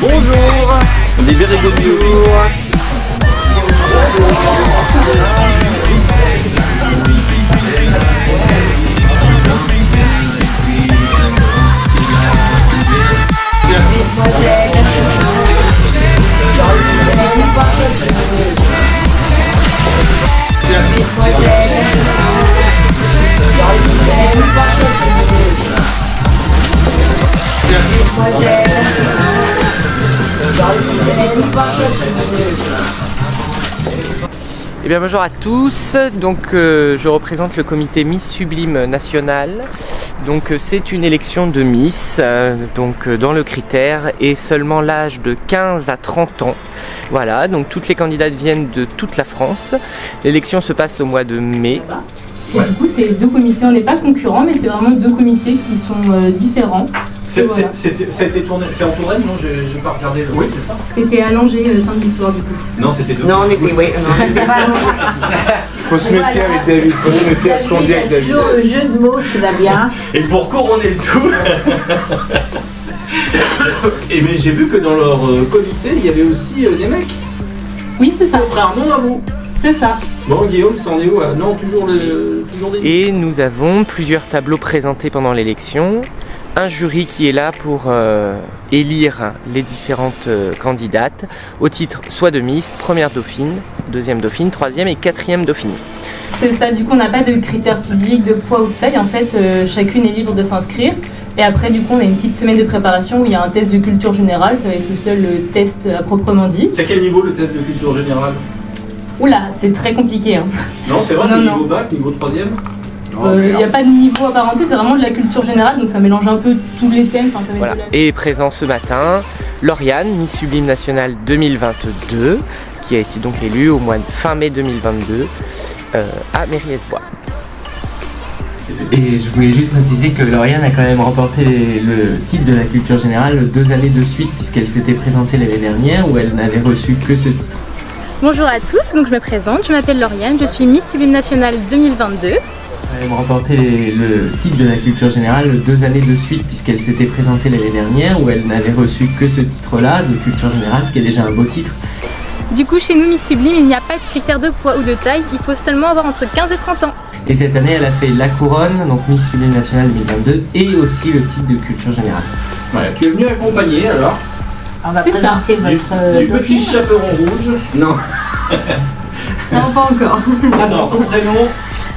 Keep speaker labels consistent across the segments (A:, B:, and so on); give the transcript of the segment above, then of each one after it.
A: Bonjour. On dit very good news. Eh bien bonjour à tous, donc je représente le comité Miss Sublime National. Donc c'est une élection de Miss, dans le critère est seulement l'âge de 15 à 30 ans. Voilà, donc toutes les candidates viennent de toute la France. L'élection se passe au mois de mai.
B: Et du coup, c'est deux comités, on n'est pas concurrents, mais c'est vraiment deux comités qui sont différents.
C: Voilà. C'était tourné, c'est en Touraine, non? J'ai pas regardé. Oui, c'est ça.
B: C'était à Langeais samedi soir, du coup.
C: Non, c'était deux.
D: Non, on était, oui, on était pas à
E: Faut se méfier avec David, faut se méfier à ce qu'on dit avec David.
D: Toujours le jeu de mots qui va bien.
C: Et pour couronner le tout, et mais j'ai vu que dans leur comité, il y avait aussi des mecs.
B: Oui, c'est ça.
C: Contrairement à vous.
B: C'est ça.
C: Bon, Guillaume, c'en est où? Non, toujours des...
A: Et nous avons plusieurs tableaux présentés pendant l'élection. Un jury qui est là pour élire les différentes candidates au titre soit de Miss, première dauphine, deuxième dauphine, troisième et quatrième dauphine.
B: C'est ça, du coup on n'a pas de critères physiques, de poids ou de taille, en fait chacune est libre de s'inscrire. Et après du coup on a une petite semaine de préparation où il y a un test de culture générale, ça va être le seul test à proprement dit.
C: C'est à quel niveau le test de culture générale?
B: Oula, c'est très compliqué. Hein.
C: Non, c'est vrai, c'est niveau bac, niveau troisième?
B: Il n'y a pas de niveau apparenté, c'est vraiment de la culture générale, donc ça mélange un peu tous les thèmes. Ça va être
A: voilà. Et présent ce matin, Lauriane, Miss Sublime Nationale 2022, qui a été donc élue au mois de fin mai 2022 à Mairie-Esbois.
F: Et je voulais juste préciser que Lauriane a quand même remporté le titre de la culture générale 2 années de suite, puisqu'elle s'était présentée l'année dernière où elle n'avait reçu que ce titre.
G: Bonjour à tous, donc je me présente, je m'appelle Lauriane, je suis Miss Sublime Nationale 2022.
F: Elle a remporté le titre de la culture générale 2 années de suite, puisqu'elle s'était présentée l'année dernière où elle n'avait reçu que ce titre-là de culture générale, qui est déjà un beau titre.
G: Du coup, chez nous, Miss Sublime, il n'y a pas de critère de poids ou de taille, il faut seulement avoir entre 15 et 30 ans.
F: Et cette année, elle a fait la couronne, donc Miss Sublime Nationale 2022, et aussi le titre de culture générale.
C: Ouais, tu es venu accompagner alors?
D: On va présenter votre
C: du petit chaperon rouge. Non.
H: Non, pas encore.
C: Alors, ton prénom?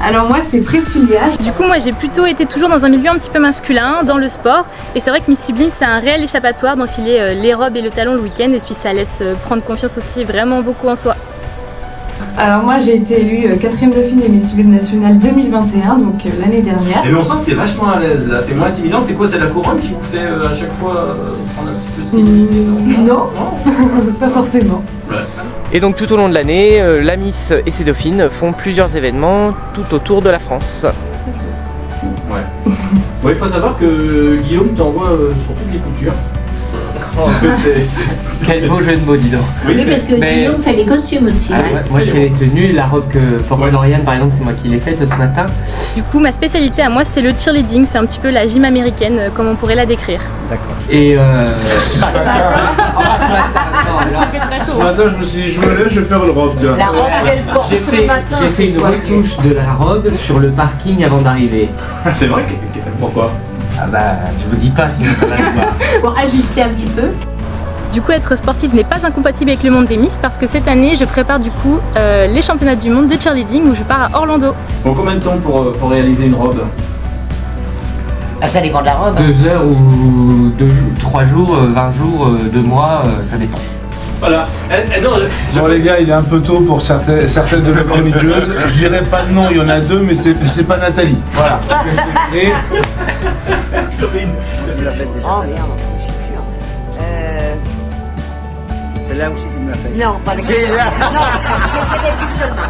H: Alors moi c'est Priscilla.
G: Du coup, moi j'ai plutôt été toujours dans un milieu un petit peu masculin, dans le sport. Et c'est vrai que Miss Sublime, c'est un réel échappatoire d'enfiler les robes et le talon le week-end. Et puis ça laisse prendre confiance aussi vraiment beaucoup en soi.
H: Alors moi j'ai été élue 4e dauphine des Miss Sublime Nationale 2021, donc l'année dernière.
C: Et bien on sent que t'es vachement à l'aise là, t'es moins intimidante. C'est quoi, c'est la couronne qui vous fait à chaque fois prendre un petit peu de timidité?
H: Non, pas forcément.
C: Ouais.
A: Et donc tout au long de l'année, la Miss et ses dauphines font plusieurs événements tout autour de la France.
C: Ouais. Bon, il faut savoir que Guillaume t'envoie sur toutes les coutures. Parce que
F: Quel beau jeu de mots, dis donc.
D: Oui, parce que Guillaume fait les costumes aussi.
F: Ah,
D: hein.
F: moi je fais les tenues, la robe que porte Lauriane par exemple, c'est moi qui l'ai faite ce matin.
G: Du coup, ma spécialité à moi, c'est le cheerleading. C'est un petit peu la gym américaine, comme on pourrait la décrire.
E: D'accord.
F: Et
E: Ce matin, je me suis dit, je me lève, je vais faire le robe.
D: La robe qu'elle porte
F: j'ai
D: ce matin,
F: fait une
D: quoi
F: retouche de la robe sur le parking avant d'arriver.
C: c'est vrai que... Pourquoi?
F: Ah bah, je vous dis pas sinon ça va se voir.
D: Pour ajuster un petit peu.
G: Du coup, être sportive n'est pas incompatible avec le monde des Miss parce que cette année, je prépare du coup les championnats du monde de cheerleading où je pars à Orlando.
C: Bon, combien de temps pour réaliser une robe?
D: Ah, ça dépend de la robe.
F: 2 heures ou 3 jours, 20 jours, 2 mois, ça dépend.
C: Voilà. Non,
E: Bon les gars, il est un peu tôt pour certaines de nos chroniqueuses. Je dirais pas de nom, il y en a 2, mais c'est pas Nathalie. Voilà. Et
D: Oh merde, je suis sûr.
I: C'est là aussi qu'il me l'a fait.
D: Non, pas les Non, j'ai fait des petites seulement.